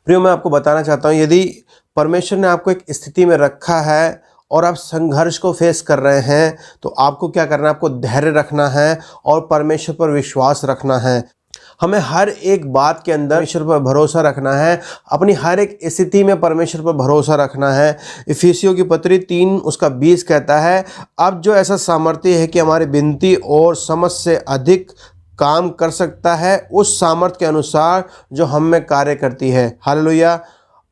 प्रियो, मैं आपको बताना चाहता हूँ, यदि परमेश्वर ने आपको एक स्थिति में रखा है और आप संघर्ष को फेस कर रहे हैं, तो आपको क्या करना है? आपको धैर्य रखना है और परमेश्वर पर विश्वास रखना है। हमें हर एक बात के अंदर परमेश्वर पर भरोसा रखना है, अपनी हर एक स्थिति में परमेश्वर पर भरोसा रखना है। इफिसियों की पत्री 3 उसका 20 कहता है, अब जो ऐसा सामर्थ्य है कि हमारी विनती और समझ से अधिक काम कर सकता है, उस सामर्थ्य के अनुसार जो हम में कार्य करती है। हालेलुया।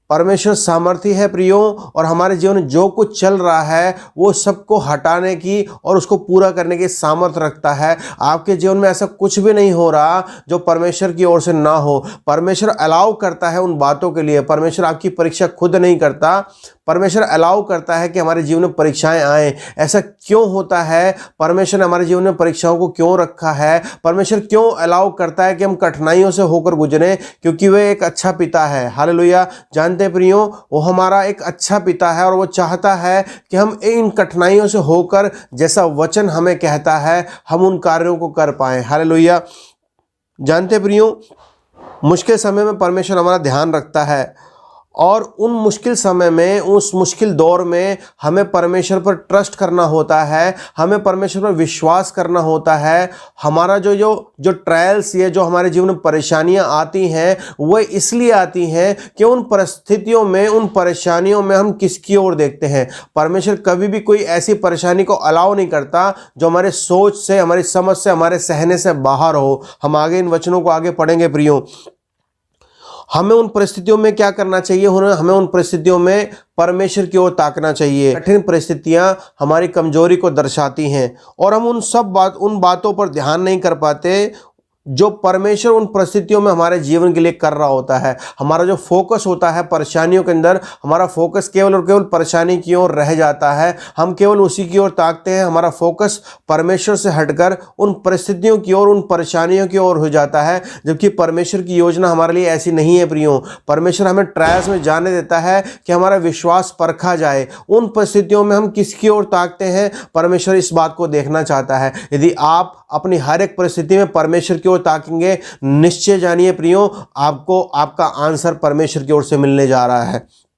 परमेश्वर सामर्थी है प्रियो, और हमारे जीवन में जो कुछ चल रहा है वो सबको हटाने की और उसको पूरा करने की सामर्थ्य रखता है। आपके जीवन में ऐसा कुछ भी नहीं हो रहा जो परमेश्वर की ओर से ना हो। परमेश्वर अलाउ करता है उन बातों के लिए। परमेश्वर आपकी परीक्षा खुद नहीं करता, परमेश्वर अलाउ करता है कि हमारे जीवन में परीक्षाएं आए। ऐसा क्यों होता है? परमेश्वर ने हमारे जीवन में परीक्षाओं को क्यों रखा है? परमेश्वर क्यों अलाउ करता है कि हम कठिनाइयों से होकर गुजरें? क्योंकि वह एक अच्छा पिता है। हालेलुया। जानते प्रियो, वो हमारा एक अच्छा पिता है और वो चाहता है कि हम इन कठिनाइयों से होकर, जैसा वचन हमें कहता है, हम उन कार्यों को कर पाएं। हालेलुया। जानते प्रियो, मुश्किल समय में परमेश्वर हमारा ध्यान रखता है, और उन मुश्किल समय में, उस मुश्किल दौर में हमें परमेश्वर पर ट्रस्ट करना होता है, हमें परमेश्वर पर विश्वास करना होता है। हमारा जो ट्रायल्स, ये जो हमारे जीवन में परेशानियां आती हैं, वह इसलिए आती हैं कि उन परिस्थितियों में, उन परेशानियों में हम किसकी ओर देखते हैं। परमेश्वर कभी भी कोई ऐसी परेशानी को अलाउ नहीं करता जो हमारे सोच से, हमारी समझ से, हमारे सहने से बाहर हो। हम आगे इन वचनों को आगे पढ़ेंगे प्रियो। हमें उन परिस्थितियों में क्या करना चाहिए? हमें उन परिस्थितियों में परमेश्वर की ओर ताकना चाहिए। कठिन परिस्थितियां हमारी कमजोरी को दर्शाती हैं और हम उन बातों पर ध्यान नहीं कर पाते जो परमेश्वर उन परिस्थितियों में हमारे जीवन के लिए कर रहा होता है। हमारा जो फोकस होता है परेशानियों के अंदर, हमारा फोकस केवल और केवल परेशानी की ओर रह जाता है। हम केवल उसी की ओर ताकते हैं, हमारा फोकस परमेश्वर से हटकर उन परिस्थितियों की ओर, उन परेशानियों की ओर हो जाता है। जबकि परमेश्वर की योजना हमारे लिए ऐसी नहीं है प्रियो। परमेश्वर हमें ट्रायल्स में जाने देता है कि हमारा विश्वास परखा जाए। उन परिस्थितियों में हम किसकी ओर ताकते हैं, परमेश्वर इस बात को देखना चाहता है। यदि आप अपनी हर एक परिस्थिति में परमेश्वर की ओर ताकेंगे, निश्चय जानिए प्रियो, आपको आपका आंसर परमेश्वर की ओर से मिलने जा रहा है।